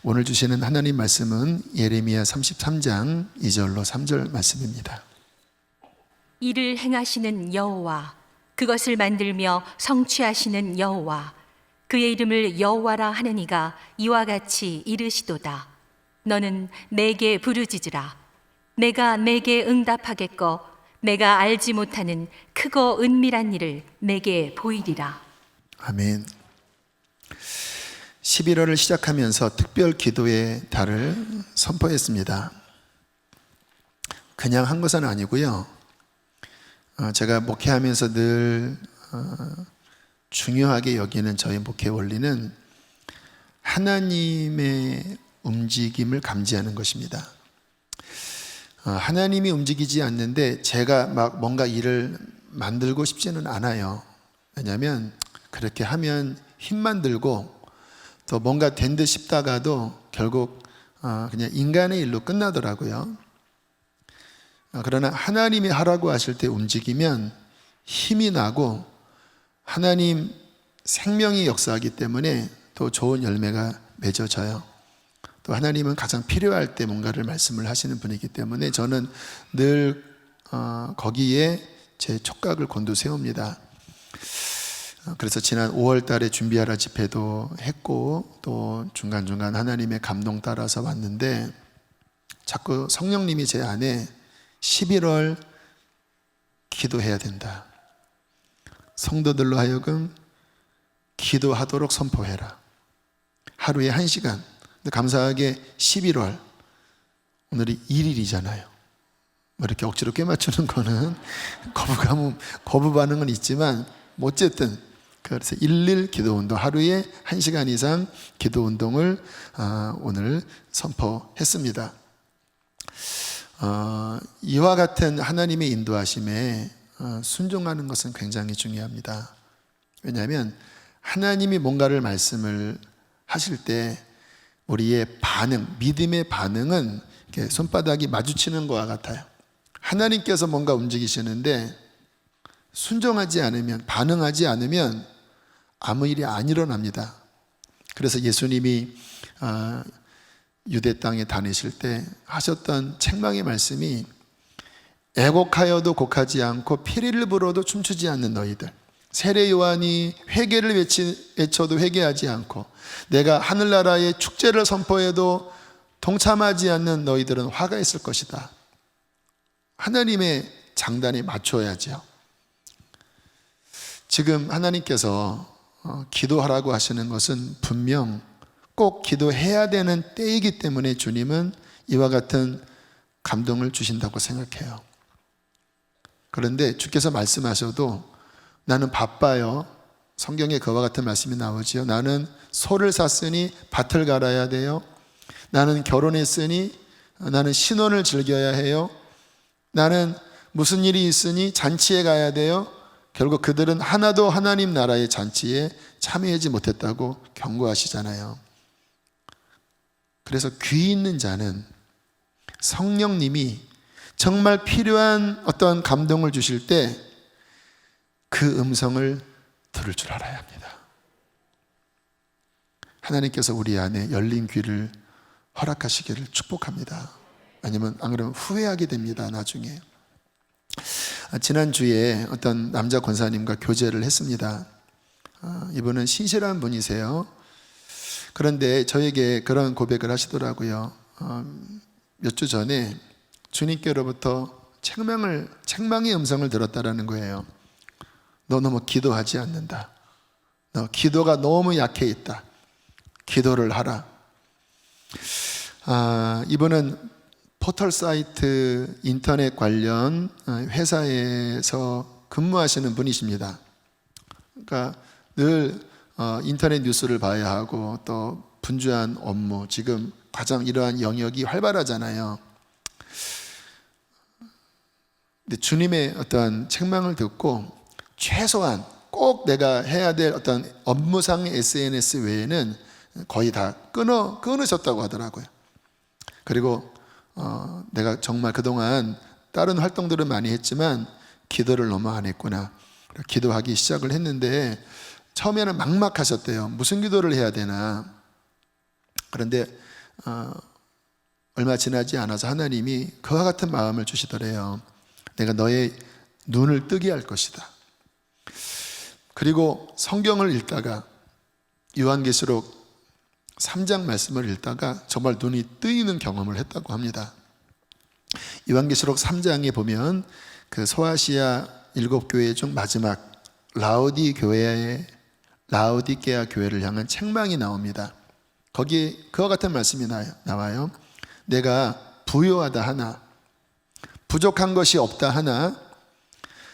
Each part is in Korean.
오늘 주시는 하나님 말씀은 예레미야 33장 2절로 3절 말씀입니다. 이를 행하시는 여호와, 그것을 만들며 성취하시는 여호와, 그의 이름을 여호와라 하느니가 이와 같이 이르시도다. 너는 내게 부르짖으라. 내가 내게 응답하겠고 내가 알지 못하는 크고 은밀한 일을 내게 보이리라. 아멘. 11월을 시작하면서 특별 기도의 달을 선포했습니다. 그냥 한 것은 아니고요. 제가 목회하면서 늘 중요하게 여기는 저희 목회 원리는 하나님의 움직임을 감지하는 것입니다. 하나님이 움직이지 않는데 제가 막 뭔가 일을 만들고 싶지는 않아요. 왜냐하면 그렇게 하면 힘만 들고 또 뭔가 된 듯 싶다가도 결국 그냥 인간의 일로 끝나더라고요. 그러나 하나님이 하라고 하실 때 움직이면 힘이 나고 하나님 생명이 역사하기 때문에 또 좋은 열매가 맺어져요. 또 하나님은 가장 필요할 때 뭔가를 말씀을 하시는 분이기 때문에 저는 늘 거기에 제 촉각을 곤두세웁니다. 그래서 지난 5월 달에 준비하라 집회도 했고 또 중간중간 하나님의 감동 따라서 왔는데 자꾸 성령님이 제 안에 11월 기도해야 된다. 성도들로 하여금 기도하도록 선포해라. 하루에 1시간. 근데 감사하게 11월 오늘이 1일이잖아요. 이렇게 억지로 꿰맞추는 거는 거부 반응은 있지만 어쨌든 그래서 1일 기도운동, 하루에 1시간 이상 기도운동을 오늘 선포했습니다. 이와 같은 하나님의 인도하심에 순종하는 것은 굉장히 중요합니다. 왜냐하면 하나님이 뭔가를 말씀을 하실 때 우리의 반응, 믿음의 반응은 이렇게 손바닥이 마주치는 것과 같아요. 하나님께서 뭔가 움직이시는데 순종하지 않으면, 반응하지 않으면 아무 일이 안 일어납니다. 그래서 예수님이 유대 땅에 다니실 때 하셨던 책망의 말씀이 애곡하여도 곡하지 않고 피리를 불어도 춤추지 않는 너희들, 세례 요한이 회개를 외쳐도 회개하지 않고 내가 하늘나라의 축제를 선포해도 동참하지 않는 너희들은 화가 있을 것이다. 하나님의 장단에 맞춰야죠. 지금 하나님께서 기도하라고 하시는 것은 분명 꼭 기도해야 되는 때이기 때문에 주님은 이와 같은 감동을 주신다고 생각해요. 그런데 주께서 말씀하셔도 나는 바빠요. 성경에 그와 같은 말씀이 나오지요. 나는 소를 샀으니 밭을 갈아야 돼요. 나는 결혼했으니 나는 신혼을 즐겨야 해요. 나는 무슨 일이 있으니 잔치에 가야 돼요. 결국 그들은 하나도 하나님 나라의 잔치에 참여하지 못했다고 경고하시잖아요. 그래서 귀 있는 자는 성령님이 정말 필요한 어떤 감동을 주실 때 그 음성을 들을 줄 알아야 합니다. 하나님께서 우리 안에 열린 귀를 허락하시기를 축복합니다. 아니면 안 그러면 후회하게 됩니다. 나중에. 지난주에 어떤 남자 권사님과 교제를 했습니다. 이분은 신실한 분이세요. 그런데 저에게 그런 고백을 하시더라고요. 몇 주 전에 주님께로부터 책망의 음성을 들었다라는 거예요. 너 너무 기도하지 않는다. 너 기도가 너무 약해 있다. 기도를 하라. 이분은 포털 사이트 인터넷 관련 회사에서 근무하시는 분이십니다. 그러니까 늘 인터넷 뉴스를 봐야 하고 또 분주한 업무, 지금 가장 이러한 영역이 활발하잖아요. 근데 주님의 어떤 책망을 듣고 최소한 꼭 내가 해야 될 어떤 업무상의 SNS 외에는 거의 다 끊으셨다고 하더라고요. 그리고 내가 정말 그동안 다른 활동들은 많이 했지만 기도를 너무 안 했구나. 기도하기 시작을 했는데 처음에는 막막하셨대요. 무슨 기도를 해야 되나. 그런데 얼마 지나지 않아서 하나님이 그와 같은 마음을 주시더래요. 내가 너의 눈을 뜨게 할 것이다. 그리고 성경을 읽다가 요한계시록 3장 말씀을 읽다가 정말 눈이 뜨이는 경험을 했다고 합니다. 요한계시록 3장에 보면 그 소아시아 7교회 중 마지막 라오디게아 교회를 향한 책망이 나옵니다. 거기에 그와 같은 말씀이 나와요. 내가 부요하다 하나 부족한 것이 없다 하나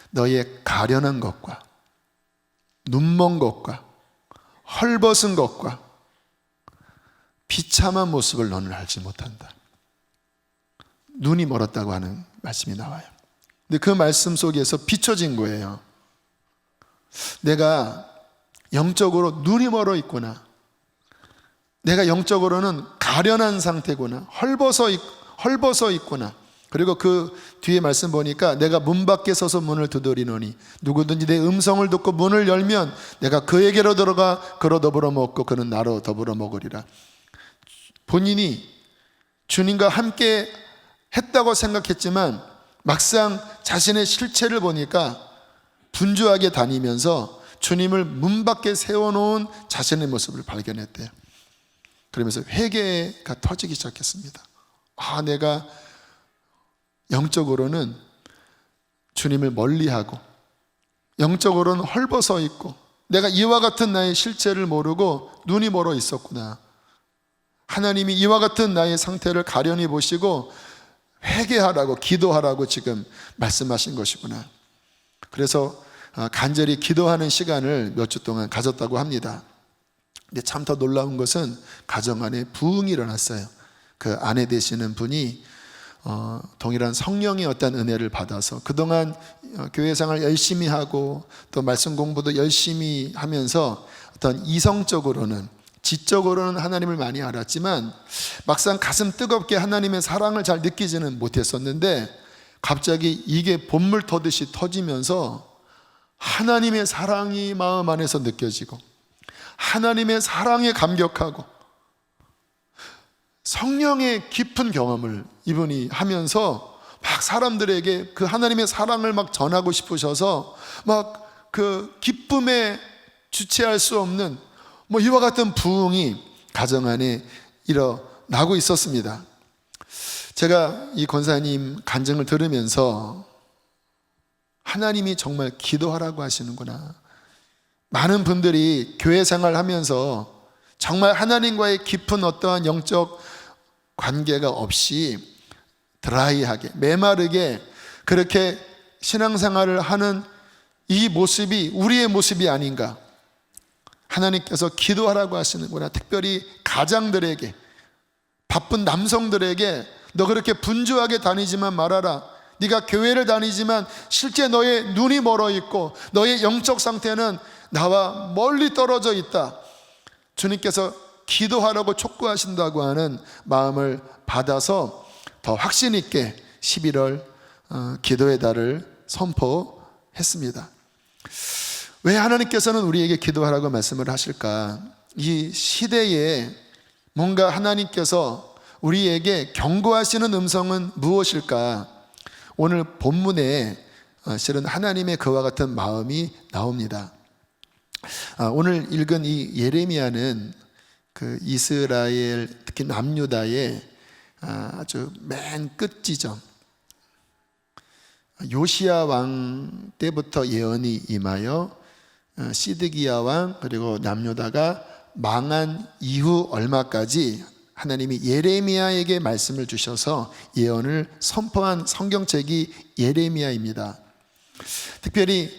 너의 가련한 것과 눈먼 것과 헐벗은 것과 비참한 모습을 너는 알지 못한다. 눈이 멀었다고 하는 말씀이 나와요. 근데 그 말씀 속에서 비춰진 거예요. 내가 영적으로 눈이 멀어 있구나. 내가 영적으로는 가련한 상태구나. 헐벗어 있구나. 그리고 그 뒤에 말씀 보니까 내가 문 밖에 서서 문을 두드리노니 누구든지 내 음성을 듣고 문을 열면 내가 그에게로 들어가 그로 더불어 먹고 그는 나로 더불어 먹으리라. 본인이 주님과 함께 했다고 생각했지만 막상 자신의 실체를 보니까 분주하게 다니면서 주님을 문 밖에 세워놓은 자신의 모습을 발견했대요. 그러면서 회개가 터지기 시작했습니다. 내가 영적으로는 주님을 멀리하고 영적으로는 헐벗어 있고 내가 이와 같은 나의 실체를 모르고 눈이 멀어 있었구나. 하나님이 이와 같은 나의 상태를 가련히 보시고 회개하라고 기도하라고 지금 말씀하신 것이구나. 그래서 간절히 기도하는 시간을 몇 주 동안 가졌다고 합니다. 근데 참 더 놀라운 것은 가정 안에 부흥이 일어났어요. 그 아내 되시는 분이 동일한 성령의 어떤 은혜를 받아서 그동안 교회 생활 열심히 하고 또 말씀 공부도 열심히 하면서 어떤 이성적으로는 지적으로는 하나님을 많이 알았지만 막상 가슴 뜨겁게 하나님의 사랑을 잘 느끼지는 못했었는데 갑자기 이게 본물 터듯이 터지면서 하나님의 사랑이 마음 안에서 느껴지고 하나님의 사랑에 감격하고 성령의 깊은 경험을 이분이 하면서 막 사람들에게 그 하나님의 사랑을 막 전하고 싶으셔서 막 그 기쁨에 주체할 수 없는 이와 같은 부흥이 가정 안에 일어나고 있었습니다. 제가 이 권사님 간증을 들으면서 하나님이 정말 기도하라고 하시는구나. 많은 분들이 교회 생활하면서 정말 하나님과의 깊은 어떠한 영적 관계가 없이 드라이하게 메마르게 그렇게 신앙생활을 하는 이 모습이 우리의 모습이 아닌가. 하나님께서 기도하라고 하시는구나. 특별히 가장들에게, 바쁜 남성들에게 너 그렇게 분주하게 다니지만 말아라. 네가 교회를 다니지만 실제 너의 눈이 멀어 있고 너의 영적 상태는 나와 멀리 떨어져 있다. 주님께서 기도하라고 촉구하신다고 하는 마음을 받아서 더 확신 있게 11월 기도의 달을 선포했습니다. 왜 하나님께서는 우리에게 기도하라고 말씀을 하실까? 이 시대에 뭔가 하나님께서 우리에게 경고하시는 음성은 무엇일까? 오늘 본문에 실은 하나님의 그와 같은 마음이 나옵니다. 오늘 읽은 이 예레미야는 그 이스라엘 특히 남유다의 아주 맨 끝 지점 요시야 왕 때부터 예언이 임하여 시드기야 왕 그리고 남유다가 망한 이후 얼마까지 하나님이 예레미야에게 말씀을 주셔서 예언을 선포한 성경책이 예레미야입니다. 특별히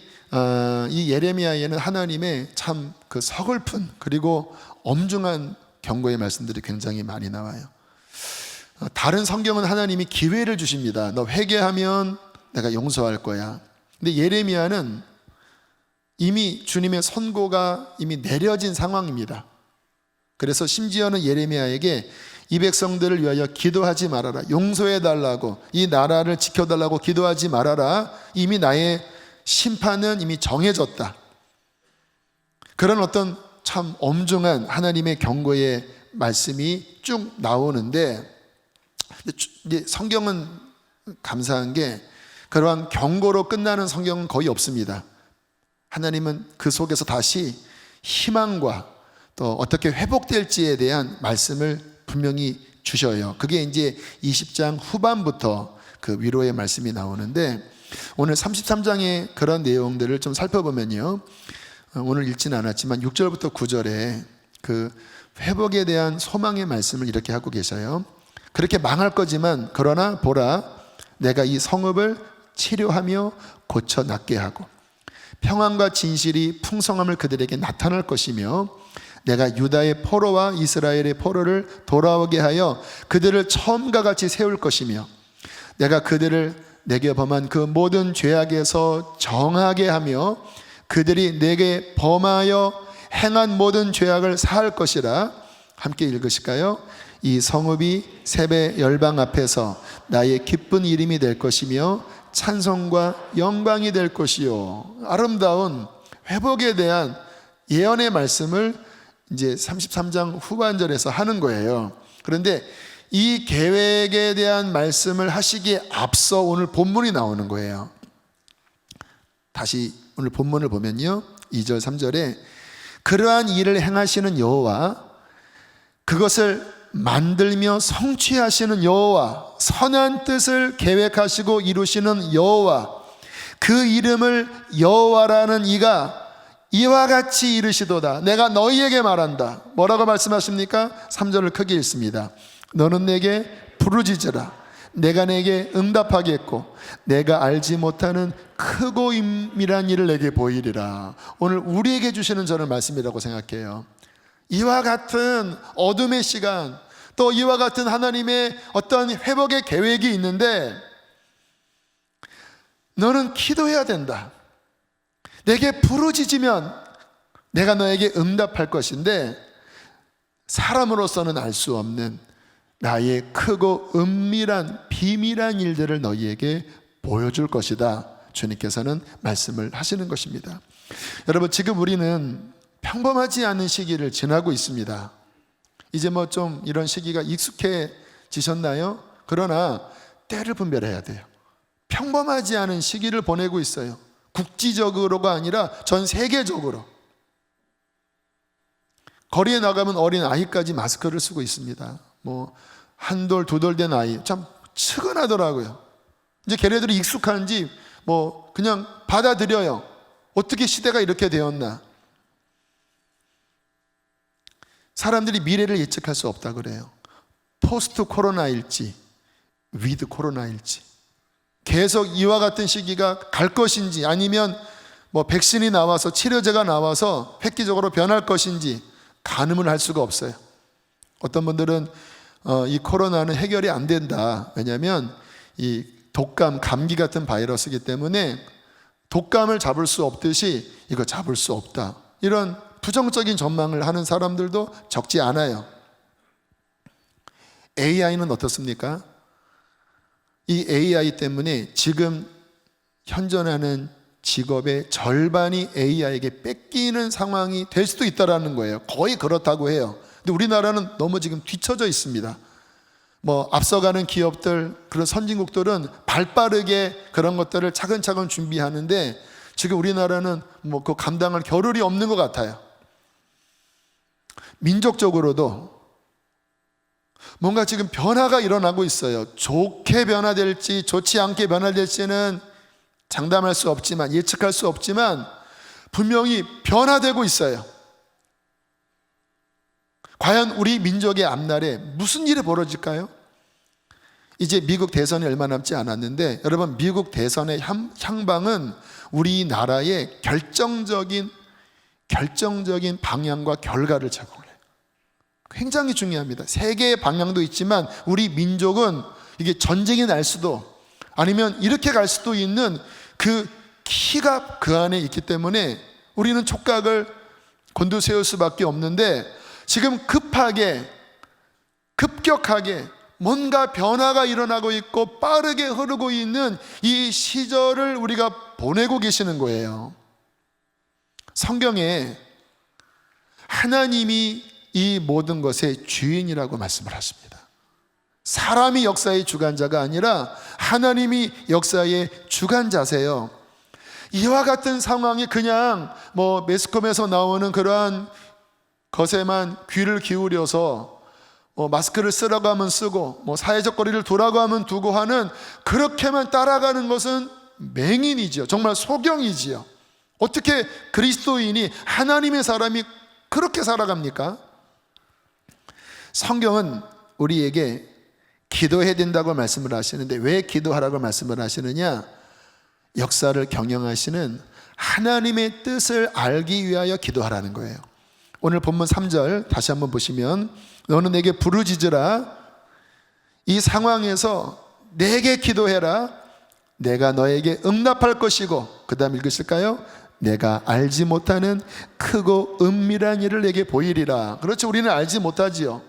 이 예레미야에는 하나님의 참 그 서글픈 그리고 엄중한 경고의 말씀들이 굉장히 많이 나와요. 다른 성경은 하나님이 기회를 주십니다. 너 회개하면 내가 용서할 거야. 근데 예레미야는 이미 주님의 선고가 이미 내려진 상황입니다. 그래서 심지어는 예레미야에게 이 백성들을 위하여 기도하지 말아라. 용서해 달라고, 이 나라를 지켜달라고 기도하지 말아라. 이미 나의 심판은 이미 정해졌다. 그런 어떤 참 엄중한 하나님의 경고의 말씀이 쭉 나오는데, 이제 성경은 감사한 게 그러한 경고로 끝나는 성경은 거의 없습니다. 하나님은 그 속에서 다시 희망과 또 어떻게 회복될지에 대한 말씀을 분명히 주셔요. 그게 이제 20장 후반부터 그 위로의 말씀이 나오는데, 오늘 33장의 그런 내용들을 좀 살펴보면요, 오늘 읽지는 않았지만 6절부터 9절에 그 회복에 대한 소망의 말씀을 이렇게 하고 계셔요. 그렇게 망할 거지만 그러나 보라, 내가 이 성읍을 치료하며 고쳐 낫게 하고 평안과 진실이 풍성함을 그들에게 나타날 것이며, 내가 유다의 포로와 이스라엘의 포로를 돌아오게 하여 그들을 처음과 같이 세울 것이며, 내가 그들을 내게 범한 그 모든 죄악에서 정하게 하며 그들이 내게 범하여 행한 모든 죄악을 사할 것이라. 함께 읽으실까요? 이 성읍이 세배 열방 앞에서 나의 기쁜 이름이 될 것이며 찬송과 영광이 될 것이요. 아름다운 회복에 대한 예언의 말씀을 이제 33장 후반절에서 하는 거예요. 그런데 이 계획에 대한 말씀을 하시기에 앞서 오늘 본문이 나오는 거예요. 다시 오늘 본문을 보면요, 2절 3절에 그러한 일을 행하시는 여호와, 그것을 만들며 성취하시는 여호와, 선한 뜻을 계획하시고 이루시는 여호와, 그 이름을 여호와라는 이가 이와 같이 이르시도다. 내가 너희에게 말한다. 뭐라고 말씀하십니까? 3절을 크게 읽습니다. 너는 내게 부르짖으라. 내가 내게 응답하겠고 내가 알지 못하는 크고 임밀한 일을 내게 보이리라. 오늘 우리에게 주시는 저는 말씀이라고 생각해요. 이와 같은 어둠의 시간, 또 이와 같은 하나님의 어떤 회복의 계획이 있는데 너는 기도해야 된다. 내게 부르짖으면 내가 너에게 응답할 것인데, 사람으로서는 알 수 없는 나의 크고 은밀한 비밀한 일들을 너희에게 보여줄 것이다. 주님께서는 말씀을 하시는 것입니다. 여러분, 지금 우리는 평범하지 않은 시기를 지나고 있습니다. 이제 뭐 좀 이런 시기가 익숙해지셨나요? 그러나 때를 분별해야 돼요. 평범하지 않은 시기를 보내고 있어요. 국지적으로가 아니라 전 세계적으로. 거리에 나가면 어린 아이까지 마스크를 쓰고 있습니다. 뭐 한돌 두돌 된 아이 참 측은하더라고요. 이제 걔네들이 익숙한지 뭐 그냥 받아들여요. 어떻게 시대가 이렇게 되었나. 사람들이 미래를 예측할 수 없다 그래요. 포스트 코로나일지 위드 코로나일지, 계속 이와 같은 시기가 갈 것인지, 아니면 뭐 백신이 나와서 치료제가 나와서 획기적으로 변할 것인지 가늠을 할 수가 없어요. 어떤 분들은 이 코로나는 해결이 안 된다. 왜냐하면 이 독감, 감기 같은 바이러스이기 때문에 독감을 잡을 수 없듯이 이거 잡을 수 없다. 이런 부정적인 전망을 하는 사람들도 적지 않아요. AI는 어떻습니까? 이 AI 때문에 지금 현존하는 직업의 절반이 AI에게 뺏기는 상황이 될 수도 있다는 거예요. 거의 그렇다고 해요. 근데 우리나라는 너무 지금 뒤처져 있습니다. 뭐 앞서가는 기업들, 그런 선진국들은 발빠르게 그런 것들을 차근차근 준비하는데 지금 우리나라는 뭐 그 감당할 겨를이 없는 것 같아요. 민족적으로도 뭔가 지금 변화가 일어나고 있어요. 좋게 변화될지 좋지 않게 변화될지는 장담할 수 없지만, 예측할 수 없지만 분명히 변화되고 있어요. 과연 우리 민족의 앞날에 무슨 일이 벌어질까요? 이제 미국 대선이 얼마 남지 않았는데, 여러분, 미국 대선의 향방은 우리나라의 결정적인 방향과 결과를 제공해요. 굉장히 중요합니다. 세계의 방향도 있지만 우리 민족은 이게 전쟁이 날 수도, 아니면 이렇게 갈 수도 있는 그 키가 그 안에 있기 때문에 우리는 촉각을 곤두세울 수밖에 없는데, 지금 급격하게 뭔가 변화가 일어나고 있고 빠르게 흐르고 있는 이 시절을 우리가 보내고 계시는 거예요. 성경에 하나님이 이 모든 것의 주인이라고 말씀을 하십니다. 사람이 역사의 주관자가 아니라 하나님이 역사의 주관자세요. 이와 같은 상황이 그냥 매스컴에서 나오는 그러한 것에만 귀를 기울여서 마스크를 쓰라고 하면 쓰고 사회적 거리를 두라고 하면 두고 하는, 그렇게만 따라가는 것은 맹인이지요. 정말 소경이지요. 어떻게 그리스도인이, 하나님의 사람이 그렇게 살아갑니까? 성경은 우리에게 기도해야 된다고 말씀을 하시는데, 왜 기도하라고 말씀을 하시느냐? 역사를 경영하시는 하나님의 뜻을 알기 위하여 기도하라는 거예요. 오늘 본문 3절 다시 한번 보시면, 너는 내게 부르짖으라. 이 상황에서 내게 기도해라. 내가 너에게 응답할 것이고, 그 다음 읽으실까요? 내가 알지 못하는 크고 은밀한 일을 내게 보이리라. 그렇죠, 우리는 알지 못하지요.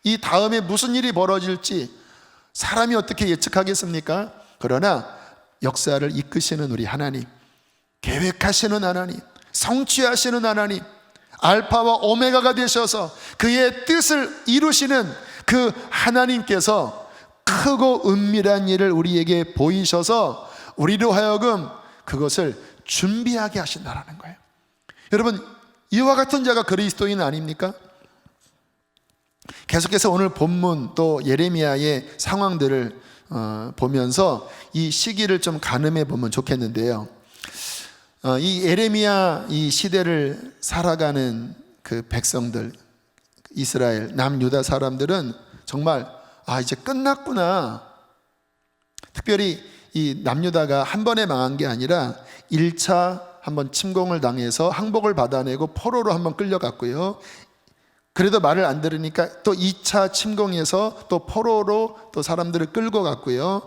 이 다음에 무슨 일이 벌어질지 사람이 어떻게 예측하겠습니까? 그러나 역사를 이끄시는 우리 하나님, 계획하시는 하나님, 성취하시는 하나님, 알파와 오메가가 되셔서 그의 뜻을 이루시는 그 하나님께서 크고 은밀한 일을 우리에게 보이셔서 우리로 하여금 그것을 준비하게 하신다는 거예요. 여러분, 이와 같은 자가 그리스도인 아닙니까? 계속해서 오늘 본문 또 예레미야의 상황들을 보면서 이 시기를 좀 가늠해 보면 좋겠는데요. 이 예레미야 이 시대를 살아가는 그 백성들, 이스라엘 남유다 사람들은 정말 이제 끝났구나. 특별히 이 남유다가 한 번에 망한 게 아니라 1차 한번 침공을 당해서 항복을 받아내고 포로로 한번 끌려갔고요. 그래도 말을 안 들으니까 또 2차 침공에서 또 포로로 또 사람들을 끌고 갔고요.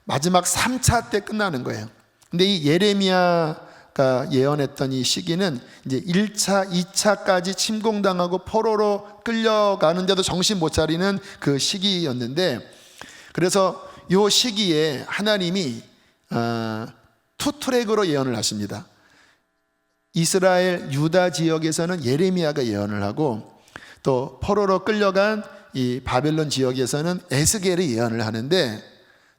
마지막 3차 때 끝나는 거예요. 근데 이 예레미야가 예언했던 이 시기는 이제 1차, 2차까지 침공당하고 포로로 끌려가는데도 정신 못 차리는 그 시기였는데, 그래서 이 시기에 하나님이 투트랙으로 예언을 하십니다. 이스라엘 유다 지역에서는 예레미야가 예언을 하고, 또 포로로 끌려간 이 바벨론 지역에서는 에스겔이 예언을 하는데,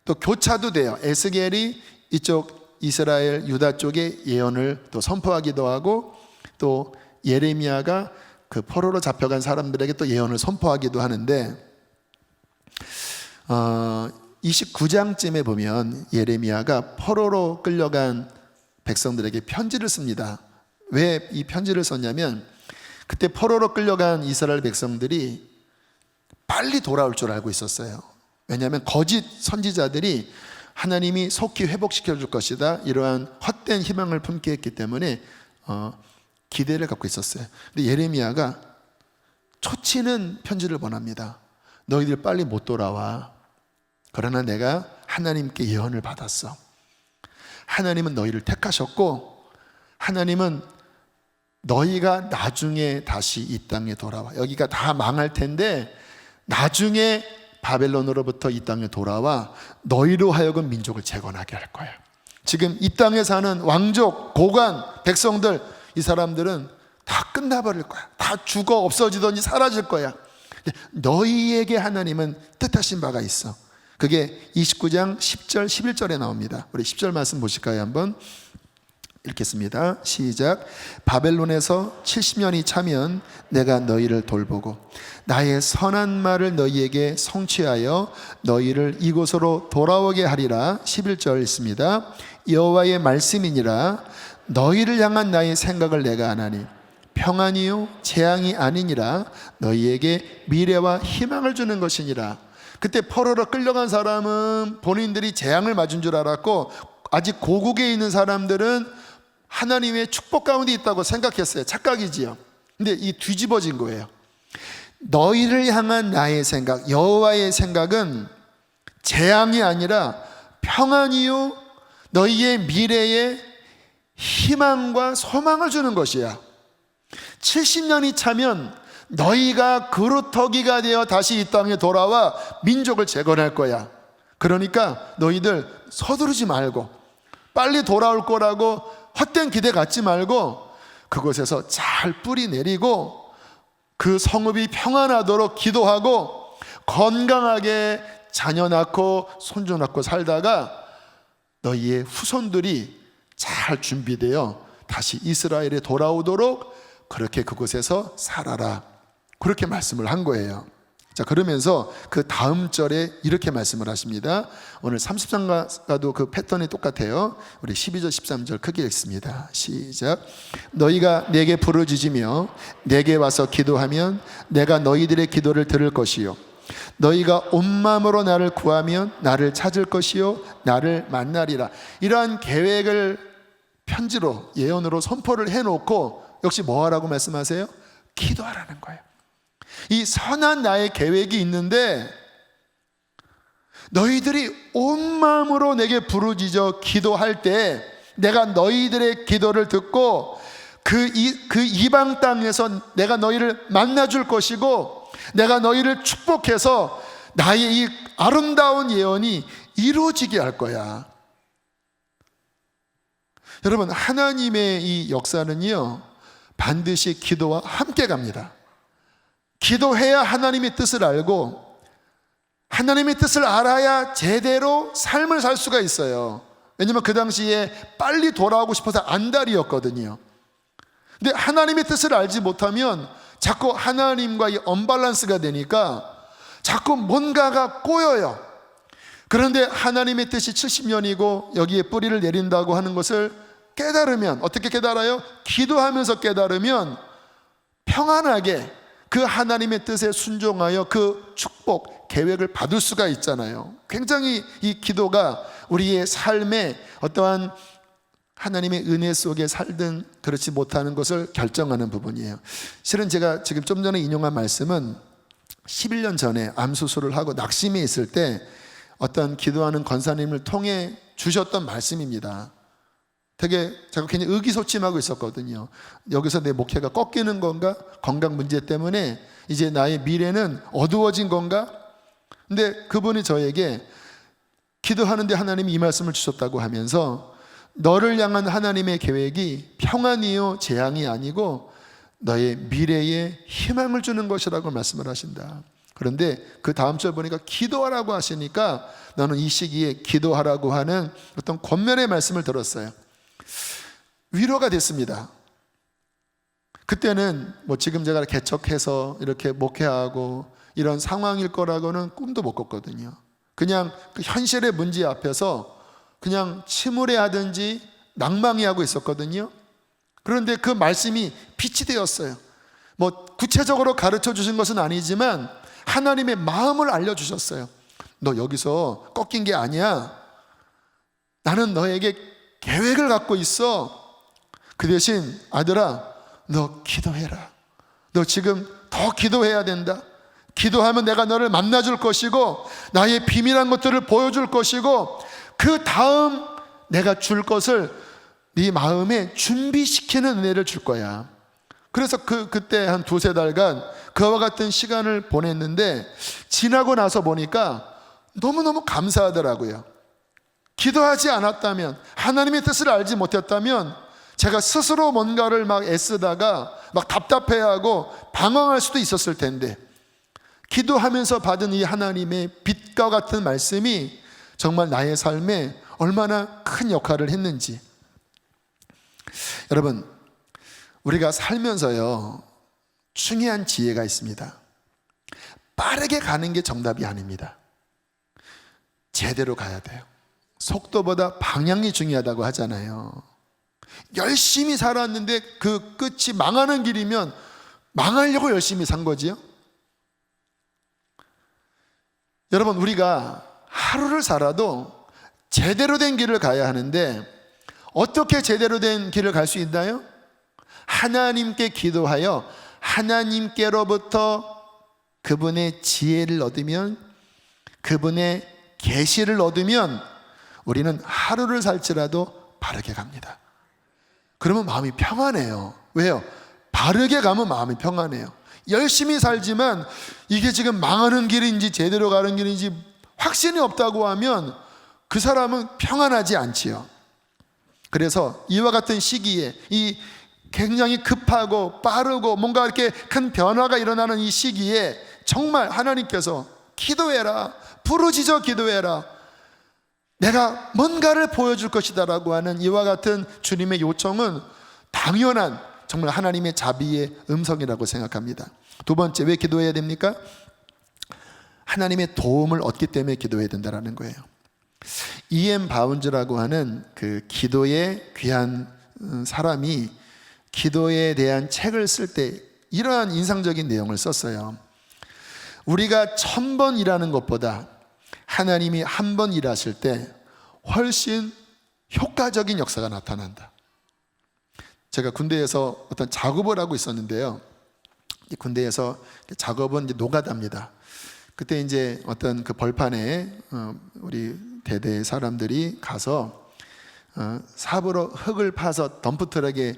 또 교차도 돼요. 에스겔이 이쪽 이스라엘 유다 쪽에 예언을 또 선포하기도 하고, 또 예레미야가 그 포로로 잡혀간 사람들에게 또 예언을 선포하기도 하는데, 29장쯤에 보면 예레미야가 포로로 끌려간 백성들에게 편지를 씁니다. 왜 이 편지를 썼냐면, 그때 포로로 끌려간 이스라엘 백성들이 빨리 돌아올 줄 알고 있었어요. 왜냐하면 거짓 선지자들이 하나님이 속히 회복시켜 줄 것이다, 이러한 헛된 희망을 품게 했기 때문에 기대를 갖고 있었어요. 근데 예레미야가 초치는 편지를 보냅니다. 너희들 빨리 못 돌아와. 그러나 내가 하나님께 예언을 받았어. 하나님은 너희를 택하셨고, 하나님은 너희가 나중에 다시 이 땅에 돌아와. 여기가 다 망할 텐데 나중에 바벨론으로부터 이 땅에 돌아와 너희로 하여금 민족을 재건하게 할 거야. 지금 이 땅에 사는 왕족, 고관, 백성들, 이 사람들은 다 끝나버릴 거야. 다 죽어 없어지든지 사라질 거야. 너희에게 하나님은 뜻하신 바가 있어. 그게 29장 10절 11절에 나옵니다. 우리 10절 말씀 보실까요? 한번 읽겠습니다. 시작. 바벨론에서 70년이 차면 내가 너희를 돌보고 나의 선한 말을 너희에게 성취하여 너희를 이곳으로 돌아오게 하리라. 11절 있습니다. 여호와의 말씀이니라. 너희를 향한 나의 생각을 내가 아나니 평안이요 재앙이 아니니라. 너희에게 미래와 희망을 주는 것이니라. 그때 포로로 끌려간 사람은 본인들이 재앙을 맞은 줄 알았고, 아직 고국에 있는 사람들은 하나님의 축복 가운데 있다고 생각했어요. 착각이지요. 근데 이 뒤집어진 거예요. 너희를 향한 나의 생각, 여호와의 생각은 재앙이 아니라 평안이요 너희의 미래에 희망과 소망을 주는 것이야. 70년이 차면 너희가 그루터기가 되어 다시 이 땅에 돌아와 민족을 재건할 거야. 그러니까 너희들 서두르지 말고 빨리 돌아올 거라고 헛된 기대 갖지 말고 그곳에서 잘 뿌리 내리고 그 성읍이 평안하도록 기도하고 건강하게 자녀 낳고 손주 낳고 살다가 너희의 후손들이 잘 준비되어 다시 이스라엘에 돌아오도록 그렇게 그곳에서 살아라. 그렇게 말씀을 한 거예요. 자, 그러면서 그 다음 절에 이렇게 말씀을 하십니다. 오늘 33가도 그 패턴이 똑같아요. 우리 12절 13절 크게 읽습니다. 시작. 너희가 내게 부르짖으며 내게 와서 기도하면 내가 너희들의 기도를 들을 것이요 너희가 온 마음으로 나를 구하면 나를 찾을 것이요 나를 만나리라. 이러한 계획을 편지로 예언으로 선포를 해놓고 역시 뭐 하라고 말씀하세요? 기도하라는 거예요. 이 선한 나의 계획이 있는데 너희들이 온 마음으로 내게 부르짖어 기도할 때 내가 너희들의 기도를 듣고 그 이방 땅에서 내가 너희를 만나줄 것이고 내가 너희를 축복해서 나의 이 아름다운 예언이 이루어지게 할 거야. 여러분, 하나님의 이 역사는요 반드시 기도와 함께 갑니다. 기도해야 하나님의 뜻을 알고 하나님의 뜻을 알아야 제대로 삶을 살 수가 있어요. 왜냐하면 그 당시에 빨리 돌아오고 싶어서 안달이었거든요. 근데 하나님의 뜻을 알지 못하면 자꾸 하나님과 이 언밸런스가 되니까 자꾸 뭔가가 꼬여요. 그런데 하나님의 뜻이 70년이고 여기에 뿌리를 내린다고 하는 것을 깨달으면, 어떻게 깨달아요? 기도하면서 깨달으면 평안하게 그 하나님의 뜻에 순종하여 그 축복, 계획을 받을 수가 있잖아요. 굉장히 이 기도가 우리의 삶에 어떠한 하나님의 은혜 속에 살든 그렇지 못하는 것을 결정하는 부분이에요. 실은 제가 지금 좀 전에 인용한 말씀은 11년 전에 암 수술을 하고 낙심해 있을 때 어떤 기도하는 권사님을 통해 주셨던 말씀입니다. 되게 제가 굉장히 의기소침하고 있었거든요. 여기서 내 목회가 꺾이는 건가? 건강 문제 때문에 이제 나의 미래는 어두워진 건가? 근데 그분이 저에게 기도하는데 하나님이 이 말씀을 주셨다고 하면서 너를 향한 하나님의 계획이 평안이요 재앙이 아니고 너의 미래에 희망을 주는 것이라고 말씀을 하신다. 그런데 그 다음 절 보니까 기도하라고 하시니까 나는 이 시기에 기도하라고 하는 어떤 권면의 말씀을 들었어요. 위로가 됐습니다. 그때는 뭐 지금 제가 개척해서 이렇게 목회하고 이런 상황일 거라고는 꿈도 못 꿨거든요. 그냥 그 현실의 문제 앞에서 그냥 침울해하든지 낭망해하고 있었거든요. 그런데 그 말씀이 빛이 되었어요. 뭐 구체적으로 가르쳐 주신 것은 아니지만 하나님의 마음을 알려주셨어요. 너 여기서 꺾인 게 아니야. 나는 너에게 계획을 갖고 있어. 그 대신 아들아, 너 기도해라. 너 지금 더 기도해야 된다. 기도하면 내가 너를 만나줄 것이고 나의 비밀한 것들을 보여줄 것이고 그 다음 내가 줄 것을 네 마음에 준비시키는 은혜를 줄 거야. 그래서 그때 한 2-3달간 그와 같은 시간을 보냈는데 지나고 나서 보니까 너무너무 감사하더라고요. 기도하지 않았다면, 하나님의 뜻을 알지 못했다면 제가 스스로 뭔가를 막 애쓰다가 막 답답해하고 방황할 수도 있었을 텐데 기도하면서 받은 이 하나님의 빛과 같은 말씀이 정말 나의 삶에 얼마나 큰 역할을 했는지. 여러분, 우리가 살면서요 중요한 지혜가 있습니다. 빠르게 가는 게 정답이 아닙니다. 제대로 가야 돼요. 속도보다 방향이 중요하다고 하잖아요. 열심히 살았는데 그 끝이 망하는 길이면 망하려고 열심히 산 거지요. 여러분, 우리가 하루를 살아도 제대로 된 길을 가야 하는데 어떻게 제대로 된 길을 갈 수 있나요? 하나님께 기도하여 하나님께로부터 그분의 지혜를 얻으면, 그분의 계시를 얻으면 우리는 하루를 살지라도 바르게 갑니다. 그러면 마음이 평안해요. 왜요? 바르게 가면 마음이 평안해요. 열심히 살지만 이게 지금 망하는 길인지 제대로 가는 길인지 확신이 없다고 하면 그 사람은 평안하지 않지요. 그래서 이와 같은 시기에 이 굉장히 급하고 빠르고 뭔가 이렇게 큰 변화가 일어나는 이 시기에 정말 하나님께서 기도해라, 부르짖어 기도해라, 내가 뭔가를 보여줄 것이다 라고 하는 이와 같은 주님의 요청은 당연한 정말 하나님의 자비의 음성이라고 생각합니다. 두 번째, 왜 기도해야 됩니까? 하나님의 도움을 얻기 때문에 기도해야 된다는 거예요. E.M. 바운즈라고 하는 그 기도의 귀한 사람이 기도에 대한 책을 쓸 때 이러한 인상적인 내용을 썼어요. 우리가 1000번 일하는 것보다 하나님이 한 번 일하실 때 훨씬 효과적인 역사가 나타난다. 제가 군대에서 어떤 작업을 하고 있었는데요. 군대에서 작업은 이제 노가다입니다. 그때 이제 어떤 그 벌판에 우리 대대 사람들이 가서 삽으로 흙을 파서 덤프트럭에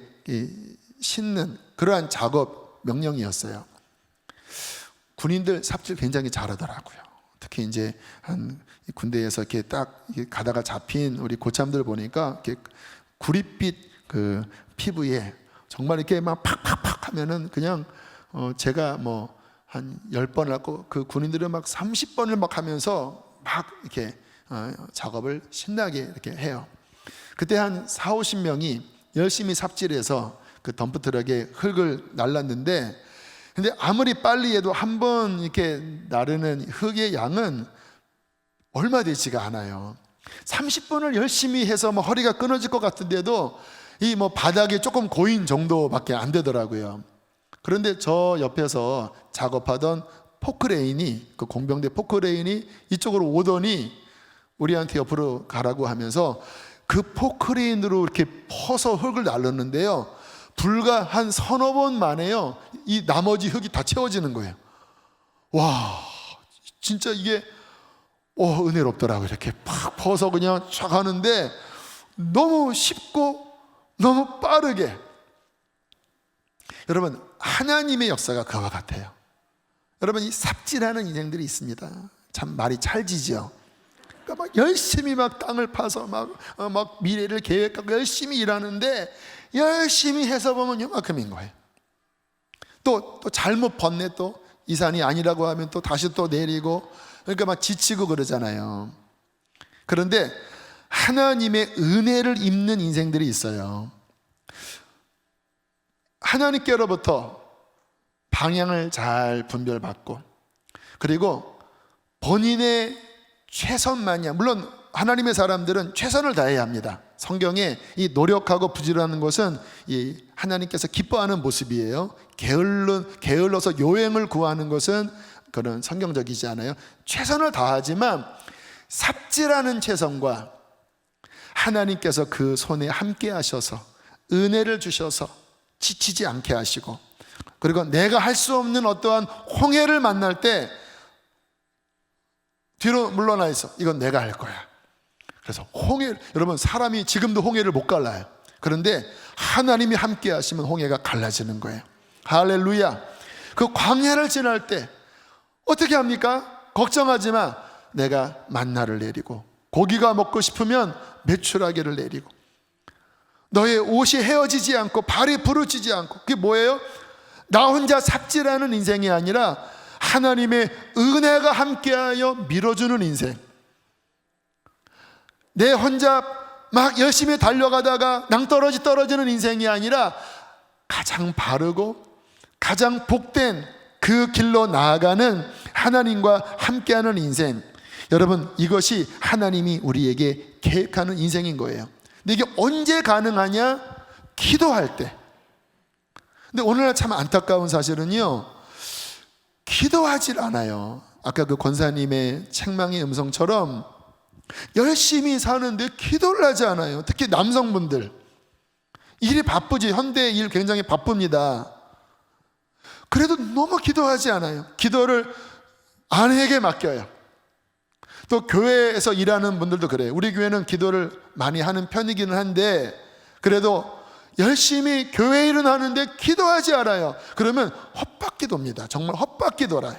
싣는 그러한 작업 명령이었어요. 군인들 삽질 굉장히 잘하더라고요. 특히 이제 한 군대에서 이렇게 딱 가다가 잡힌 우리 고참들 보니까 이렇게 구릿빛 그 피부에 정말 이렇게 막 팍팍팍 하면은 그냥 제가 뭐 한 10번을 하고 그 군인들은 막 30번을 막 하면서 막 이렇게 작업을 신나게 이렇게 해요. 그때 한 4, 50명이 열심히 삽질해서 그 덤프트럭에 흙을 날랐는데, 근데 아무리 빨리 해도 한 번 이렇게 나르는 흙의 양은 얼마 되지가 않아요. 30분을 열심히 해서 뭐 허리가 끊어질 것 같은데도 이 뭐 바닥이 조금 고인 정도밖에 안 되더라고요. 그런데 저 옆에서 작업하던 포크레인이, 그 공병대 포크레인이 이쪽으로 오더니 우리한테 옆으로 가라고 하면서 그 포크레인으로 이렇게 퍼서 흙을 날랐는데요, 불과 한 서너 번 만에요 이 나머지 흙이 다 채워지는 거예요. 와, 진짜 이게 은혜롭더라고요. 이렇게 팍 퍼서 그냥 쫙 하는데 너무 쉽고 너무 빠르게. 여러분, 하나님의 역사가 그와 같아요. 여러분, 이 삽질하는 인생들이 있습니다. 참 말이 찰지죠. 그러니까 막 열심히 막 땅을 파서 막 미래를 계획하고 열심히 일하는데 열심히 해서 보면 요만큼인 거예요. 또 잘못 벗네, 또 이 산이 아니라고 하면 또 다시 또 내리고, 그러니까 막 지치고 그러잖아요. 그런데 하나님의 은혜를 입는 인생들이 있어요. 하나님께로부터 방향을 잘 분별받고, 그리고 본인의 최선만이야. 물론 하나님의 사람들은 최선을 다해야 합니다. 성경에 이 노력하고 부지런하는 것은 이 하나님께서 기뻐하는 모습이에요. 게을러서 요행을 구하는 것은 그런 성경적이지 않아요. 최선을 다하지만 삽질하는 최선과 하나님께서 그 손에 함께 하셔서 은혜를 주셔서 지치지 않게 하시고, 그리고 내가 할 수 없는 어떠한 홍해를 만날 때 뒤로 물러나 있어. 이건 내가 할 거야. 그래서 여러분, 사람이 지금도 홍해를 못 갈라요. 그런데 하나님이 함께 하시면 홍해가 갈라지는 거예요. 할렐루야. 그 광야를 지날 때 어떻게 합니까? 걱정하지 마. 내가 만나를 내리고, 고기가 먹고 싶으면 메추라기를 내리고, 너의 옷이 헤어지지 않고 발이 부르치지 않고. 그게 뭐예요? 나 혼자 삽질하는 인생이 아니라 하나님의 은혜가 함께하여 밀어주는 인생. 내 혼자 막 열심히 달려가다가 낭떠러지 떨어지는 인생이 아니라 가장 바르고 가장 복된 그 길로 나아가는 하나님과 함께하는 인생. 여러분, 이것이 하나님이 우리에게 계획하는 인생인 거예요. 근데 이게 언제 가능하냐? 기도할 때. 근데 오늘날 참 안타까운 사실은요, 기도하질 않아요. 아까 그 권사님의 책망의 음성처럼 열심히 사는데 기도를 하지 않아요. 특히 남성분들 일이 바쁘지. 현대 일 굉장히 바쁩니다. 그래도 너무 기도하지 않아요. 기도를 아내에게 맡겨요. 또 교회에서 일하는 분들도 그래요. 우리 교회는 기도를 많이 하는 편이기는 한데 그래도 열심히 교회 일은 하는데 기도하지 않아요. 그러면 헛바퀴도입니다. 정말 헛바퀴도라요.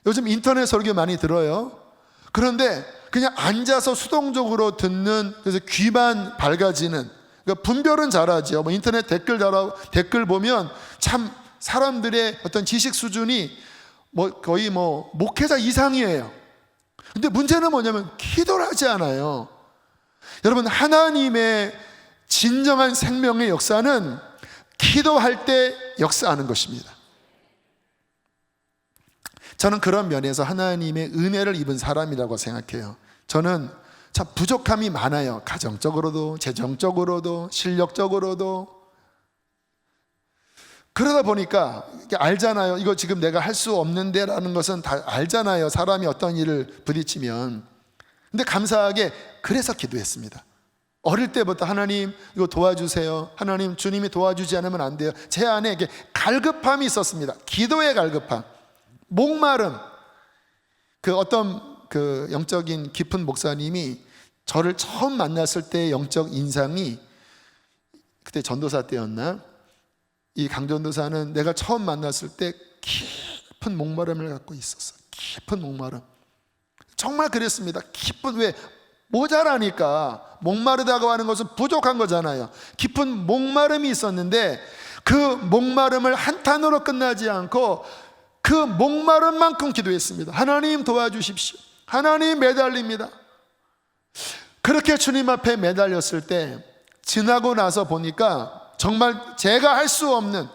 요즘 인터넷 설교 많이 들어요. 그런데 그냥 앉아서 수동적으로 듣는, 그래서 귀만 밝아지는 그러니까 분별은 잘하죠. 뭐 인터넷 댓글 보면 참 사람들의 어떤 지식 수준이 거의 목회자 이상이에요. 근데 문제는 뭐냐면 기도를 하지 않아요. 여러분, 하나님의 진정한 생명의 역사는 기도할 때 역사하는 것입니다. 저는 그런 면에서 하나님의 은혜를 입은 사람이라고 생각해요. 저는 참 부족함이 많아요. 가정적으로도, 재정적으로도, 실력적으로도. 그러다 보니까 알잖아요. 이거 지금 내가 할 수 없는데 라는 것은 다 알잖아요. 사람이 어떤 일을 부딪히면. 근데 감사하게 그래서 기도했습니다. 어릴 때부터 하나님 이거 도와주세요. 하나님, 주님이 도와주지 않으면 안 돼요. 제 안에 이게 갈급함이 있었습니다. 기도의 갈급함, 목마름. 어떤 영적인 깊은 목사님이 저를 처음 만났을 때의 영적 인상이, 그때 전도사 때였나? 이 강전도사는 내가 처음 만났을 때 깊은 목마름을 갖고 있었어. 깊은 목마름. 정말 그랬습니다. 왜? 모자라니까. 목마르다고 하는 것은 부족한 거잖아요. 깊은 목마름이 있었는데 그 목마름을 한탄으로 끝나지 않고 그 목마름만큼 기도했습니다. 하나님 도와주십시오. 하나님 매달립니다. 그렇게 주님 앞에 매달렸을 때 지나고 나서 보니까 정말 제가 할 수 없는,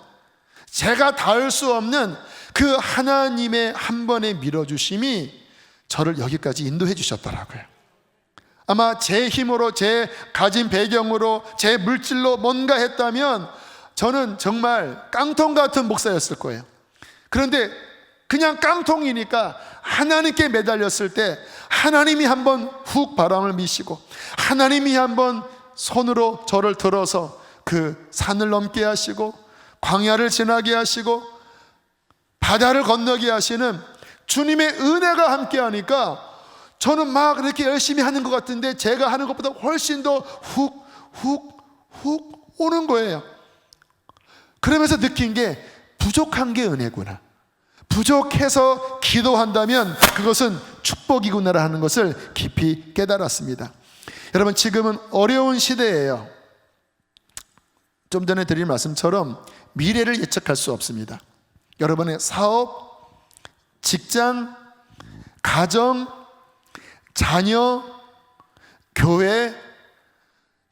제가 닿을 수 없는 그 하나님의 한 번의 밀어주심이 저를 여기까지 인도해 주셨더라고요. 아마 제 힘으로, 제 가진 배경으로, 제 물질로 뭔가 했다면 저는 정말 깡통 같은 목사였을 거예요. 그런데 그냥 깡통이니까 하나님께 매달렸을 때 하나님이 한번 훅 바람을 미시고 하나님이 한번 손으로 저를 들어서 그 산을 넘게 하시고 광야를 지나게 하시고 바다를 건너게 하시는 주님의 은혜가 함께 하니까 저는 막 이렇게 열심히 하는 것 같은데 제가 하는 것보다 훨씬 더 훅 오는 거예요. 그러면서 느낀 게 부족한 게 은혜구나. 부족해서 기도한다면 그것은 축복이구나라는 것을 깊이 깨달았습니다. 여러분, 지금은 어려운 시대예요. 좀 전에 드린 말씀처럼 미래를 예측할 수 없습니다. 여러분의 사업, 직장, 가정, 자녀, 교회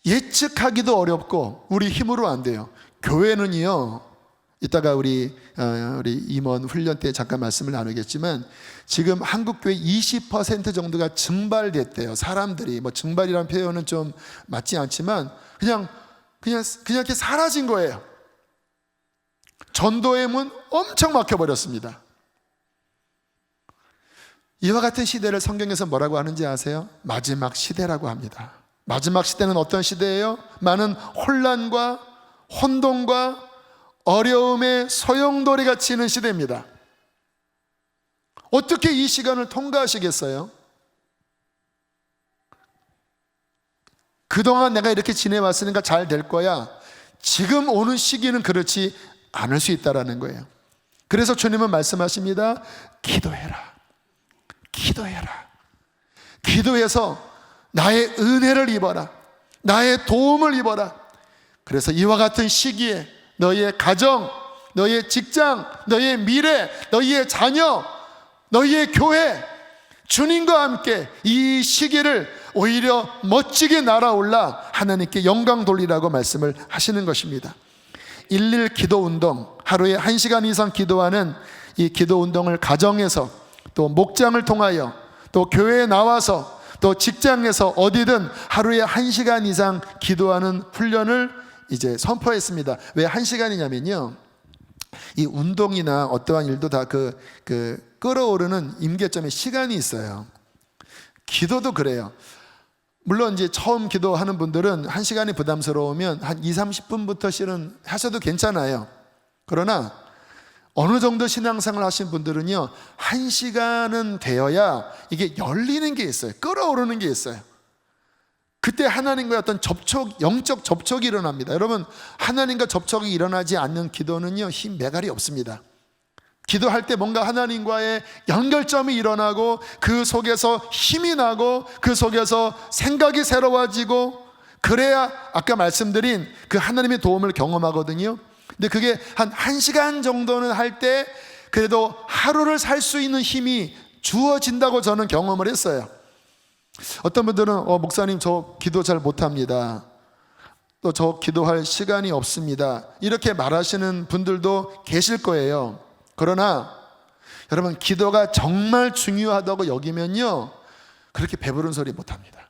예측하기도 어렵고 우리 힘으로 안 돼요. 교회는요, 이따가 우리 임원 훈련 때 잠깐 말씀을 나누겠지만 지금 한국교회 20% 정도가 증발됐대요. 사람들이 증발이라는 표현은 좀 맞지 않지만 그냥 이렇게 사라진 거예요. 전도의 문 엄청 막혀버렸습니다. 이와 같은 시대를 성경에서 뭐라고 하는지 아세요? 마지막 시대라고 합니다. 마지막 시대는 어떤 시대예요? 많은 혼란과 혼돈과 어려움의 소용돌이가 치는 시대입니다. 어떻게 이 시간을 통과하시겠어요? 그동안 내가 이렇게 지내왔으니까 잘 될 거야. 지금 오는 시기는 그렇지 않을 수 있다는 거예요. 그래서 주님은 말씀하십니다. 기도해라. 기도해라. 기도해서 나의 은혜를 입어라. 나의 도움을 입어라. 그래서 이와 같은 시기에 너희의 가정, 너희의 직장, 너희의 미래, 너희의 자녀, 너희의 교회, 주님과 함께 이 시기를 오히려 멋지게 날아올라 하나님께 영광 돌리라고 말씀을 하시는 것입니다. 1일 기도 운동, 하루에 1시간 이상 기도하는 이 기도 운동을 가정에서 또 목장을 통하여 또 교회에 나와서 또 직장에서 어디든 하루에 1시간 이상 기도하는 훈련을 이제 선포했습니다. 왜 1시간이냐면요, 이 운동이나 어떠한 일도 다 끌어오르는 임계점에 시간이 있어요. 기도도 그래요. 물론 이제 처음 기도하는 분들은 1시간이 부담스러우면 한 20-30분부터 실은 하셔도 괜찮아요. 그러나 어느 정도 신앙생활 하신 분들은요, 1시간은 되어야 이게 열리는 게 있어요. 끌어오르는 게 있어요. 그때 하나님과의 어떤 접촉, 영적 접촉이 일어납니다. 여러분, 하나님과 접촉이 일어나지 않는 기도는요, 힘 매갈이 없습니다. 기도할 때 뭔가 하나님과의 연결점이 일어나고 그 속에서 힘이 나고 그 속에서 생각이 새로워지고 그래야 아까 말씀드린 그 하나님의 도움을 경험하거든요. 근데 그게 한 1시간 정도는 할 때 그래도 하루를 살 수 있는 힘이 주어진다고 저는 경험을 했어요. 어떤 분들은 목사님 저 기도 잘 못합니다, 또 저 기도할 시간이 없습니다, 이렇게 말하시는 분들도 계실 거예요. 그러나 여러분, 기도가 정말 중요하다고 여기면요, 그렇게 배부른 소리 못합니다.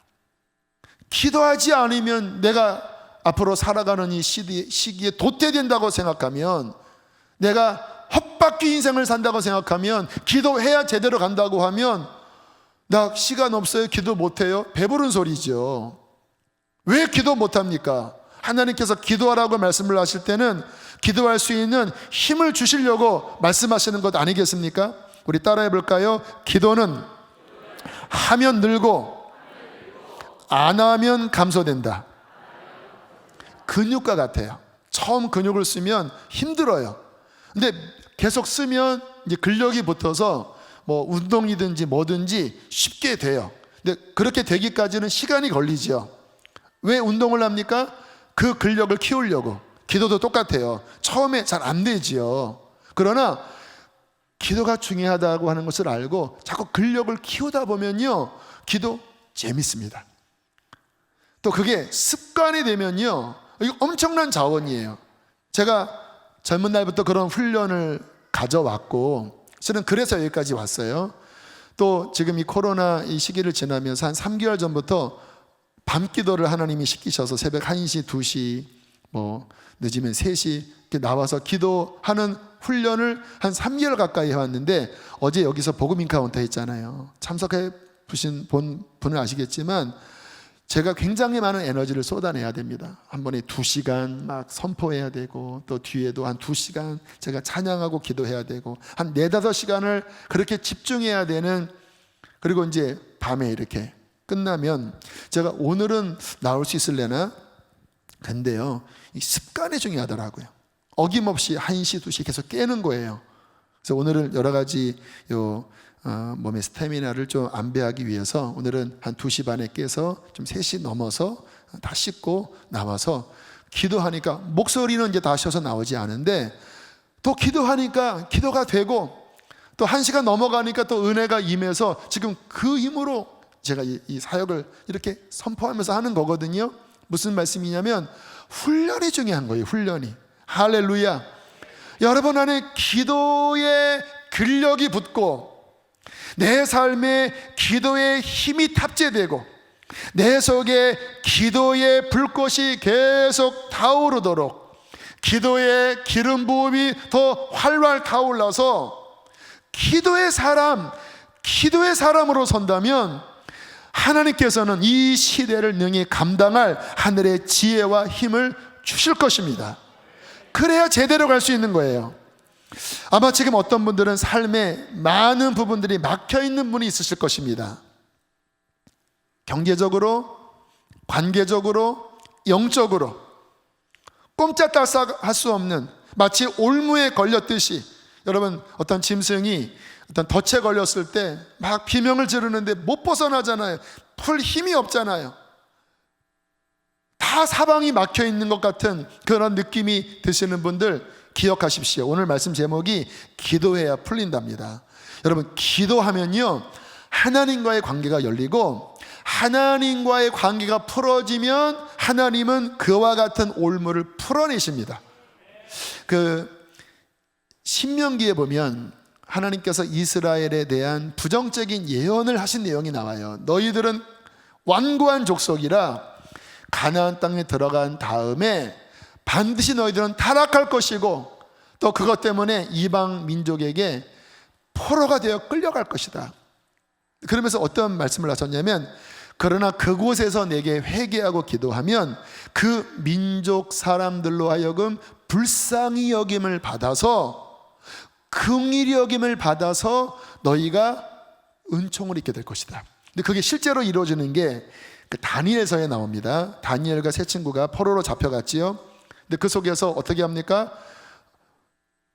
기도하지 않으면 내가 앞으로 살아가는 이 시기에 도태된다고 생각하면, 내가 헛바퀴 인생을 산다고 생각하면, 기도해야 제대로 간다고 하면 나 시간 없어요, 기도 못해요, 배부른 소리죠. 왜 기도 못합니까? 하나님께서 기도하라고 말씀을 하실 때는 기도할 수 있는 힘을 주시려고 말씀하시는 것 아니겠습니까? 우리 따라해 볼까요? 기도는 하면 늘고 안 하면 감소된다. 근육과 같아요. 처음 근육을 쓰면 힘들어요. 근데 계속 쓰면 이제 근력이 붙어서 뭐 운동이든지 뭐든지 쉽게 돼요. 근데 그렇게 되기까지는 시간이 걸리죠. 왜 운동을 합니까? 그 근력을 키우려고. 기도도 똑같아요. 처음에 잘 안 되지요. 그러나 기도가 중요하다고 하는 것을 알고 자꾸 근력을 키우다 보면요, 기도 재밌습니다. 또 그게 습관이 되면요, 이거 엄청난 자원이에요. 제가 젊은 날부터 그런 훈련을 가져왔고, 저는 그래서 여기까지 왔어요. 또 지금 이 코로나 이 시기를 지나면서 한 3개월 전부터 밤 기도를 하나님이 시키셔서 새벽 1시, 2시, 뭐 늦으면 3시 이렇게 나와서 기도하는 훈련을 한 3개월 가까이 해왔는데, 어제 여기서 복음 인카운터 했잖아요. 참석해 보신 분은 아시겠지만 제가 굉장히 많은 에너지를 쏟아내야 됩니다. 한 번에 2시간 막 선포해야 되고, 또 뒤에도 한 2시간 제가 찬양하고 기도해야 되고, 한 4-5시간을 그렇게 집중해야 되는, 그리고 이제 밤에 이렇게 끝나면 제가 오늘은 나올 수 있을래나? 근데요, 이 습관이 중요하더라고요. 어김없이 1시, 2시 계속 깨는 거예요. 그래서 오늘은 여러 가지 몸의 스태미나를 좀 안배하기 위해서 오늘은 한 2시 반에 깨서 좀 3시 넘어서 다 씻고 나와서 기도하니까 목소리는 이제 다 쉬어서 나오지 않은데, 또 기도하니까 기도가 되고, 또 1시간 넘어가니까 또 은혜가 임해서 지금 그 힘으로 제가 이 사역을 이렇게 선포하면서 하는 거거든요. 무슨 말씀이냐면 훈련이 중요한 거예요. 훈련이. 할렐루야. 여러분 안에 기도의 근력이 붙고, 내 삶에 기도의 힘이 탑재되고, 내 속에 기도의 불꽃이 계속 타오르도록 기도의 기름 부음이 더 활활 타올라서 기도의 사람으로 선다면 하나님께서는 이 시대를 능히 감당할 하늘의 지혜와 힘을 주실 것입니다. 그래야 제대로 갈 수 있는 거예요. 아마 지금 어떤 분들은 삶에 많은 부분들이 막혀있는 분이 있으실 것입니다. 경제적으로, 관계적으로, 영적으로 꼼짝달싹 할 수 없는, 마치 올무에 걸렸듯이, 여러분 어떤 짐승이 어떤 덫에 걸렸을 때 막 비명을 지르는데 못 벗어나잖아요. 풀 힘이 없잖아요. 다 사방이 막혀 있는 것 같은 그런 느낌이 드시는 분들 기억하십시오. 오늘 말씀 제목이 기도해야 풀린답니다. 여러분, 기도하면요 하나님과의 관계가 열리고, 하나님과의 관계가 풀어지면 하나님은 그와 같은 올무를 풀어내십니다. 그 신명기에 보면 하나님께서 이스라엘에 대한 부정적인 예언을 하신 내용이 나와요. 너희들은 완고한 족속이라 가나안 땅에 들어간 다음에 반드시 너희들은 타락할 것이고, 또 그것 때문에 이방 민족에게 포로가 되어 끌려갈 것이다. 그러면서 어떤 말씀을 하셨냐면, 그러나 그곳에서 내게 회개하고 기도하면 그 민족 사람들로 하여금 불쌍히 여김을 받아서, 긍휼히 여김을 받아서 너희가 은총을 입게 될 것이다. 근데 그게 실제로 이루어지는 게 그 다니엘서에 나옵니다. 다니엘과 세 친구가 포로로 잡혀갔지요. 근데 그 속에서 어떻게 합니까?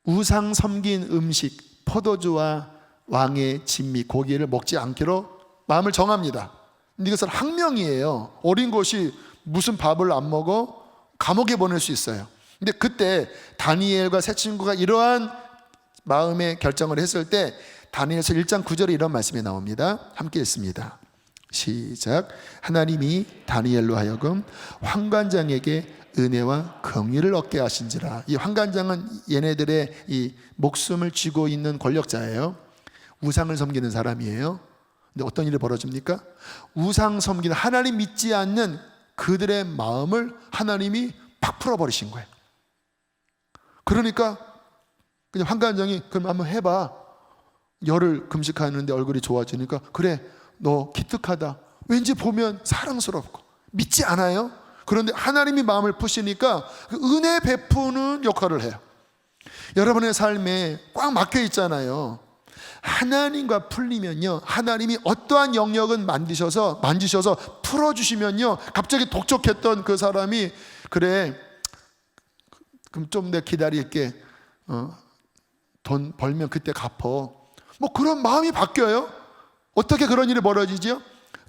우상 섬긴 음식, 포도주와 왕의 진미, 고기를 먹지 않기로 마음을 정합니다. 근데 이것은 항명이에요. 어린 것이 무슨 밥을 안 먹어? 감옥에 보낼 수 있어요. 근데 그때 다니엘과 세 친구가 이러한 마음의 결정을 했을 때 다니엘서 1장 9절에 이런 말씀이 나옵니다. 함께 읽습니다. 시작. 하나님이 다니엘로 하여금 환관장에게 은혜와 긍휼을 얻게 하신지라. 이 환관장은 얘네들의 이 목숨을 쥐고 있는 권력자예요. 우상을 섬기는 사람이에요. 근데 어떤 일이 벌어집니까? 우상 섬기는, 하나님 믿지 않는 그들의 마음을 하나님이 팍 풀어버리신 거예요. 그러니까 그냥 환관장이 그럼 한번 해봐. 열흘 금식하는데 얼굴이 좋아지니까 그래, 너 기특하다. 왠지 보면 사랑스럽고 믿지 않아요? 그런데 하나님이 마음을 푸시니까 그 은혜 베푸는 역할을 해요. 여러분의 삶에 꽉 막혀 있잖아요. 하나님과 풀리면요, 하나님이 어떠한 영역은 만지셔서 풀어주시면요, 갑자기 독촉했던 그 사람이 그래, 그럼 좀 내가 기다릴게, 돈 벌면 그때 갚어, 뭐 그런 마음이 바뀌어요. 어떻게 그런 일이 벌어지죠?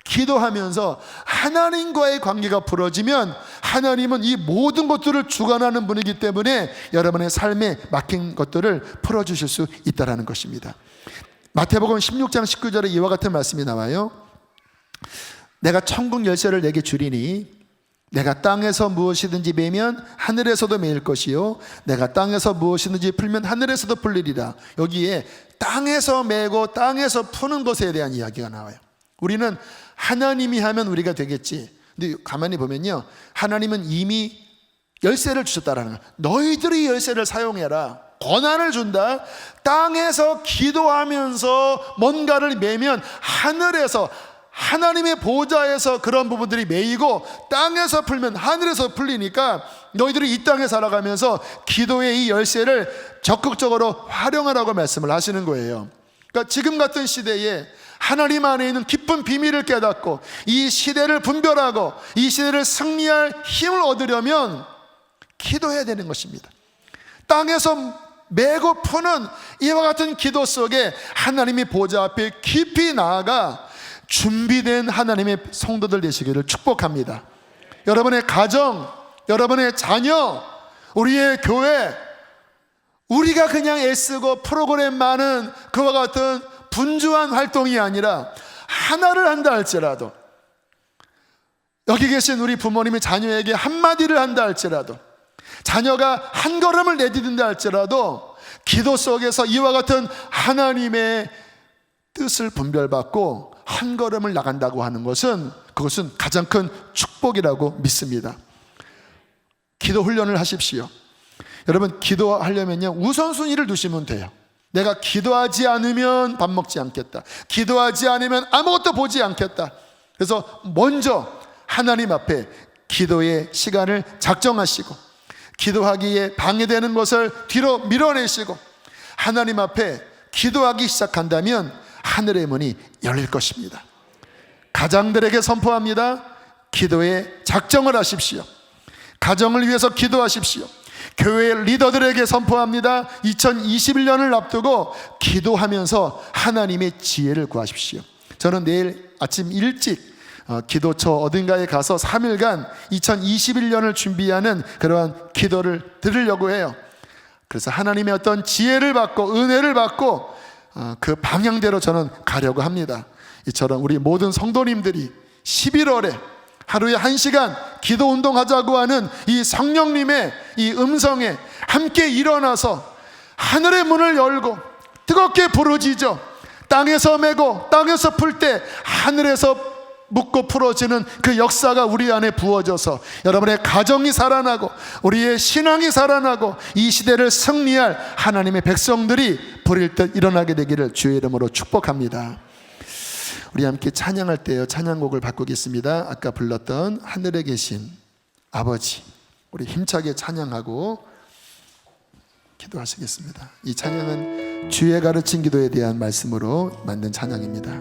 기도하면서 하나님과의 관계가 풀어지면 하나님은 이 모든 것들을 주관하는 분이기 때문에 여러분의 삶에 막힌 것들을 풀어주실 수 있다는 것입니다. 마태복음 16장 19절에 이와 같은 말씀이 나와요. 내가 천국 열쇠를 내게 주리니 내가 땅에서 무엇이든지 매면 하늘에서도 매일 것이요 내가 땅에서 무엇이든지 풀면 하늘에서도 풀리리라. 여기에 땅에서 매고 땅에서 푸는 것에 대한 이야기가 나와요. 우리는 하나님이 하면 우리가 되겠지. 근데 가만히 보면요, 하나님은 이미 열쇠를 주셨다라는 거예요. 너희들이 열쇠를 사용해라. 권한을 준다. 땅에서 기도하면서 뭔가를 매면 하늘에서, 하나님의 보좌에서 그런 부분들이 매이고 땅에서 풀면 하늘에서 풀리니까 너희들이 이 땅에 살아가면서 기도의 이 열쇠를 적극적으로 활용하라고 말씀을 하시는 거예요. 그러니까 지금 같은 시대에 하나님 안에 있는 깊은 비밀을 깨닫고 이 시대를 분별하고 이 시대를 승리할 힘을 얻으려면 기도해야 되는 것입니다. 땅에서 매고 푸는 이와 같은 기도 속에 하나님의 보좌 앞에 깊이 나아가 준비된 하나님의 성도들 되시기를 축복합니다. 여러분의 가정, 여러분의 자녀, 우리의 교회, 우리가 그냥 애쓰고 프로그램 많은 그와 같은 분주한 활동이 아니라 하나를 한다 할지라도, 여기 계신 우리 부모님이 자녀에게 한마디를 한다 할지라도, 자녀가 한 걸음을 내딛는다 할지라도 기도 속에서 이와 같은 하나님의 뜻을 분별받고 한 걸음을 나간다고 하는 것은, 그것은 가장 큰 축복이라고 믿습니다. 기도 훈련을 하십시오. 여러분, 기도하려면요, 우선순위를 두시면 돼요. 내가 기도하지 않으면 밥 먹지 않겠다, 기도하지 않으면 아무것도 보지 않겠다. 그래서 먼저 하나님 앞에 기도의 시간을 작정하시고 기도하기에 방해되는 것을 뒤로 밀어내시고 하나님 앞에 기도하기 시작한다면 하늘의 문이 열릴 것입니다. 가장들에게 선포합니다. 기도에 작정을 하십시오. 가정을 위해서 기도하십시오. 교회 리더들에게 선포합니다. 2021년을 앞두고 기도하면서 하나님의 지혜를 구하십시오. 저는 내일 아침 일찍 기도처 어딘가에 가서 3일간 2021년을 준비하는 그러한 기도를 들으려고 해요. 그래서 하나님의 어떤 지혜를 받고 은혜를 받고 그 방향대로 저는 가려고 합니다. 이처럼 우리 모든 성도님들이 11월에 하루에 1시간 기도 운동하자고 하는 이 성령님의 이 음성에 함께 일어나서 하늘의 문을 열고 뜨겁게 부르짖어 땅에서 메고 땅에서 풀 때 하늘에서 묻고 풀어지는 그 역사가 우리 안에 부어져서 여러분의 가정이 살아나고 우리의 신앙이 살아나고 이 시대를 승리할 하나님의 백성들이 부릴 듯 일어나게 되기를 주의 이름으로 축복합니다. 우리 함께 찬양할 때요, 찬양곡을 바꾸겠습니다. 아까 불렀던 하늘에 계신 아버지, 우리 힘차게 찬양하고 기도하시겠습니다. 이 찬양은 주의 가르친 기도에 대한 말씀으로 만든 찬양입니다.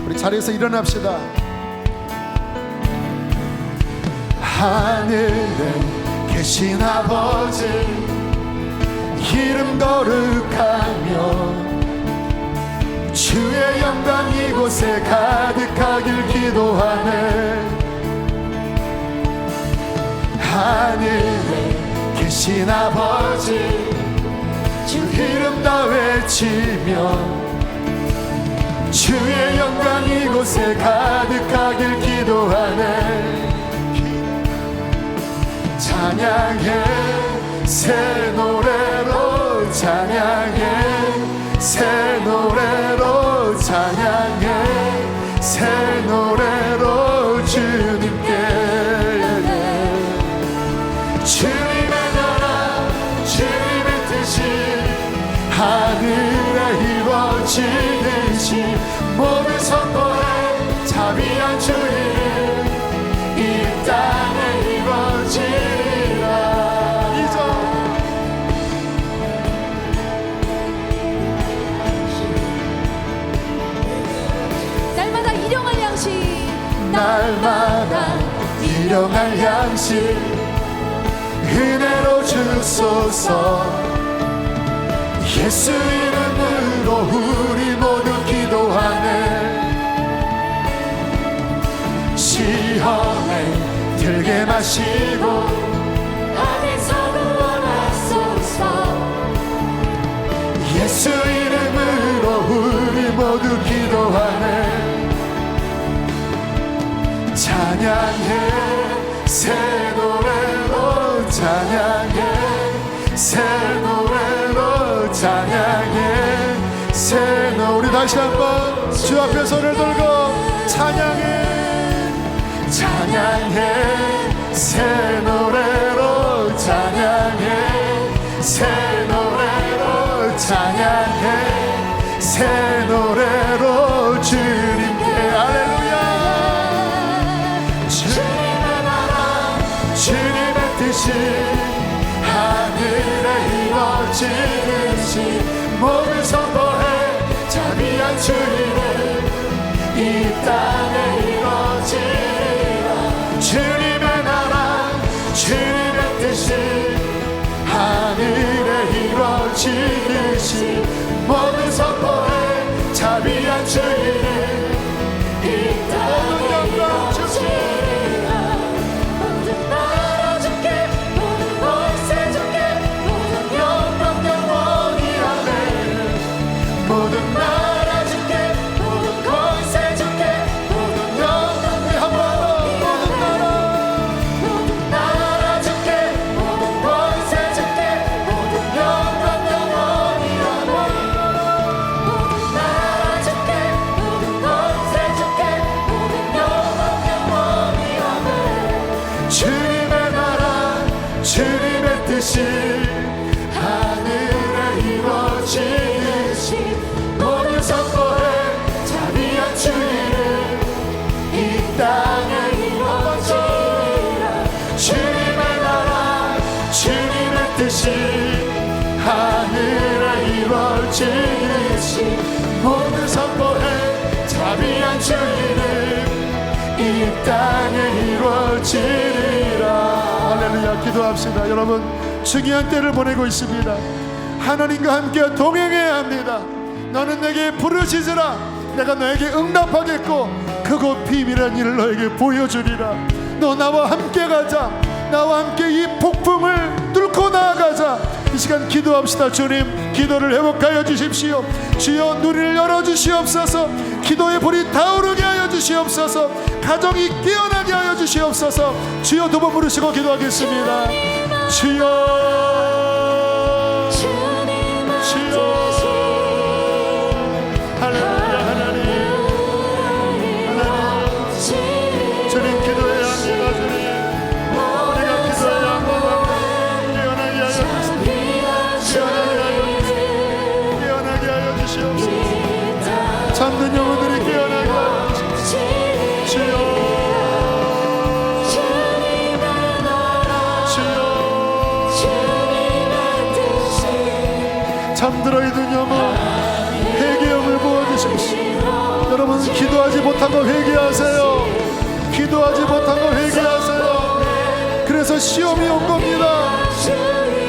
우리 자리에서 일어납시다. 하늘에 계신 아버지, 이름 거룩하며 주의 영광 이곳에 가득하길 기도하네. 하늘에 계신 아버지 주 이름 다 외치며 주의 영광 이곳에 가득하길 기도하네. 찬양해 새 노래로 찬양해 새 노래로 찬양해 새 노래로 주님께 주님의 나라 주님의 뜻이 하늘에 이루어지듯이 모두 선포해 자비한 주 이름 이 땅에 이루어지라. 날마다 일용할 양식 날마다 일용할 양식 은혜로 주소서. 예수 이름으로 우리 모두 기도하네. 시험에 들게 마시고 안에서 구원하소서. 예수 이름으로 우리 모두 기도하네. 찬양해 새 노래로 찬양해 새 노래로 찬양해 새 노래. 우리 다시 한번 주 앞에 손을 들고 찬양해 찬양해 새 노래로 찬양해 새 노래로 찬양해 새 노래로 주님께. 할렐루야. 주님의 나라 주님의 뜻이 하늘에 이루어지듯이 모두 선포해 자비한 주 이름 이 땅에 이루어지라. 주님의 나라 주님의 뜻이 하늘에 이루어지듯이 모두 선포해 자비한 주 이름 이 땅에 이루어지라. 모든 나라 주께 모든 권세 주께 모든 영광 영원히 아멘. 모든 나라 주께 모든 권세 주께 모든 영광 한번 모든 나라 모든 나라 주께 모든 권세 주께 모든 영광 영원히 아멘. 모든 나라 주께 모든 권세 주께 모든 영광 영원히 아멘. 주님의 나라 주님의 뜻이 하늘에 이루어지듯이 모두 선포해 자비한 주 이름 이 땅에 이루어지라. 주님의 나라 주님의 뜻이 하늘에 이루어지듯이 모두 선포해 자비한 주 이름 이 땅에 이루어지리라. 할렐루야. 기도합시다. 여러분 중요한 때를 보내고 있습니다. 하나님과 함께 동행해야 합니다. 너는 내게 부르짖으라 내가 너에게 응답하겠고 크고 비밀한 일을 너에게 보여주리라. 너 나와 함께 가자. 나와 함께 이 폭풍을 뚫고 나아가자. 이 시간 기도합시다. 주님 기도를 회복하여 주십시오. 주여 눈을 열어주시옵소서. 기도의 불이 타오르게 하여 주시옵소서. 가정이 깨어나게 하여 주시옵소서. 주여 두 번 부르시고 기도하겠습니다. 주여 주여 할렐루야. 하나님 주님 기도해야 합니다. 주님 우리가 기도해야 합니다. 깨어나게 하여 주시옵소서. 깨어나게 하여 주시옵소서. 잠든 영혼들이 깨어나게 하여 주시옵소서. 주여 잠들어 있는 영혼 회개형을 부어주십시오. 여러분 기도하지 못한 거 회개하세요. 기도하지 못한 거 회개하세요. 그래서 시험이 온 겁니다.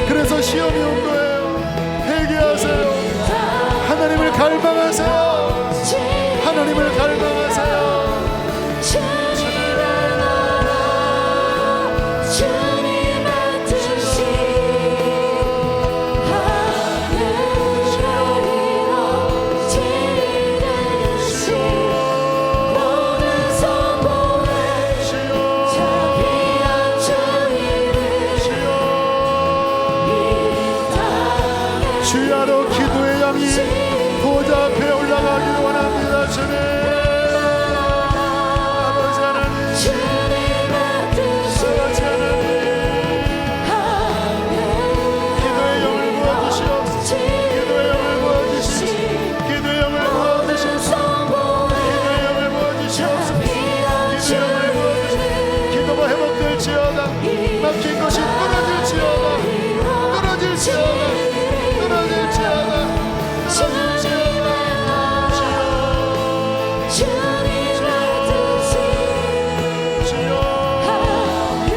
그래서 시험이 온 거예요. 회개하세요. 하나님을 갈망하세요. 주님의 뜻이 하늘을 이루어지듯이 모든 성공을 자비한 주 이름 이 땅에 주야로 기도의 양이 보좌 앞에 올라가기를 원합니다. 주님 아버지 하나님 주님의 뜻이 아버지 하나님 기도의 영을 부어주시옵소서. 기도의 영을 부어주시옵소서. 기도의 영을 부어주시옵소서. 기도의 영을 부어주시옵소서. 기도의 영을 부어주시옵소서. 기도가 회복될지어다. 막힌 것이 끊어질지어다. 끊어질지어다. 끊어질지어다. 주님의 뜻이 주여 하늘을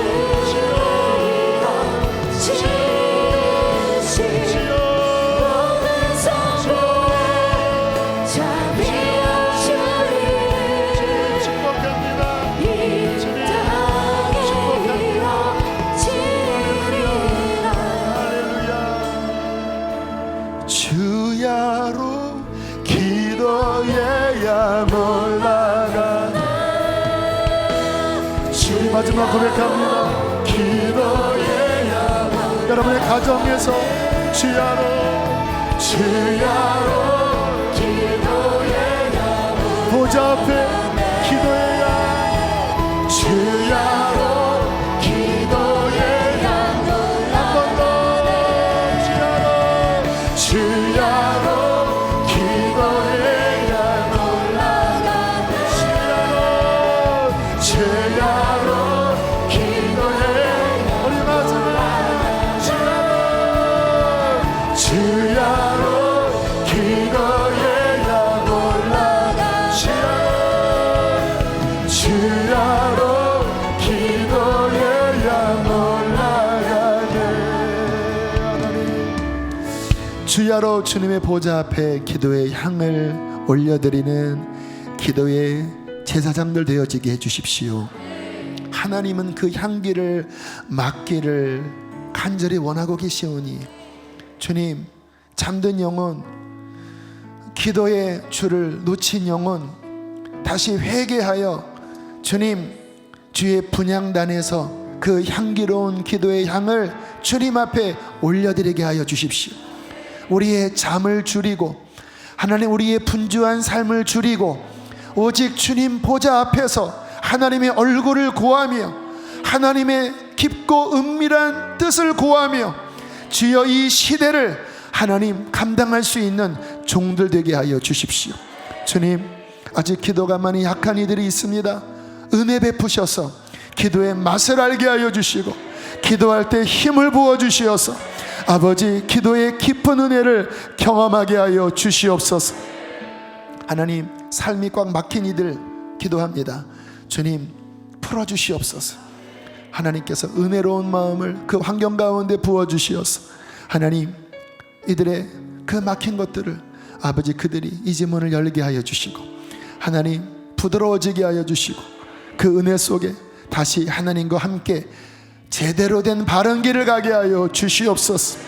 모든 성공을 자비한 주 이름 축복합니다. 이 땅에 이루어지리라. 할렐루야. 주야로 기도의 양 올라가. 주님 마지막 고백합니다. 기도의 양. 여러분의 가정에서 주야로 기도의 양 보좌 앞에 기도의 양 주야로 기도의 양 한 번 더 주야로 기도의 양 주야로 기도의 우리 마지막 주야로 기도의 양 올라가 주야로 기도의 양 올라가네. 하나님 주야로 주님의 보좌 앞에 기도의 향을 올려드리는 기도의 제사장들 되어지게 해주십시오. 하나님은 그 향기를 맡기를 간절히 원하고 계시오니 주님 잠든 영혼 기도의 줄을 놓친 영혼 다시 회개하여 주님 주의 분향단에서 그 향기로운 기도의 향을 주님 앞에 올려드리게 하여 주십시오. 우리의 잠을 줄이고 하나님 우리의 분주한 삶을 줄이고 오직 주님 보좌 앞에서 하나님의 얼굴을 구하며 하나님의 깊고 은밀한 뜻을 구하며 주여 이 시대를 하나님 감당할 수 있는 종들 되게 하여 주십시오. 주님 아직 기도가 많이 약한 이들이 있습니다. 은혜 베푸셔서 기도의 맛을 알게 하여 주시고 기도할 때 힘을 부어 주시어서 아버지 기도의 깊은 은혜를 경험하게 하여 주시옵소서. 하나님 삶이 꽉 막힌 이들 기도합니다. 주님 풀어주시옵소서. 하나님께서 은혜로운 마음을 그 환경 가운데 부어주시어서 하나님 이들의 그 막힌 것들을 아버지 그들이 이제 문을 열게 하여 주시고 하나님 부드러워지게 하여 주시고 그 은혜 속에 다시 하나님과 함께 제대로 된 바른 길을 가게 하여 주시옵소서.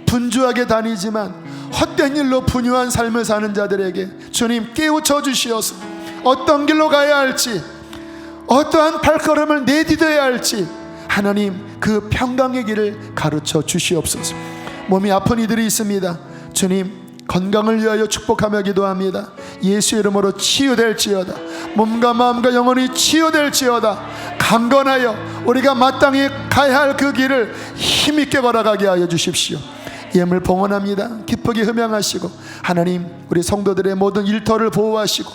분주하게 다니지만 헛된 일로 분유한 삶을 사는 자들에게 주님 깨우쳐 주시어서 어떤 길로 가야 할지 어떠한 발걸음을 내디뎌야 할지 하나님 그 평강의 길을 가르쳐 주시옵소서. 몸이 아픈 이들이 있습니다. 주님 건강을 위하여 축복하며 기도합니다. 예수 이름으로 치유될지어다. 몸과 마음과 영혼이 치유될지어다. 강건하여 우리가 마땅히 가야 할 그 길을 힘있게 걸어가게 하여 주십시오. 예물 봉헌합니다. 기쁘게 흠양하시고 하나님 우리 성도들의 모든 일터를 보호하시고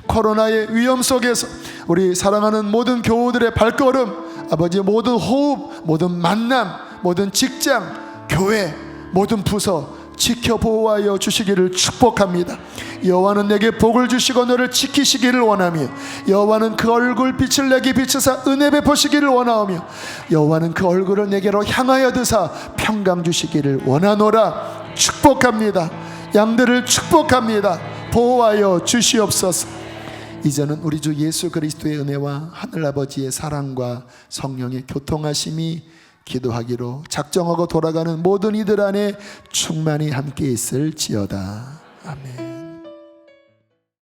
코로나의 위험 속에서 우리 사랑하는 모든 교우들의 발걸음 아버지 모든 호흡 모든 만남 모든 직장 교회 모든 부서 지켜 보호하여 주시기를 축복합니다. 여호와는 내게 복을 주시고 너를 지키시기를 원하며 여호와는 그 얼굴 빛을 내게 비추사 은혜 베푸시기를 원하오며 여호와는 그 얼굴을 내게로 향하여 드사 평강 주시기를 원하노라. 축복합니다. 양들을 축복합니다. 보호하여 주시옵소서. 이제는 우리 주 예수 그리스도의 은혜와 하늘아버지의 사랑과 성령의 교통하심이 기도하기로 작정하고 돌아가는 모든 이들 안에 충만히 함께 있을지어다. 아멘.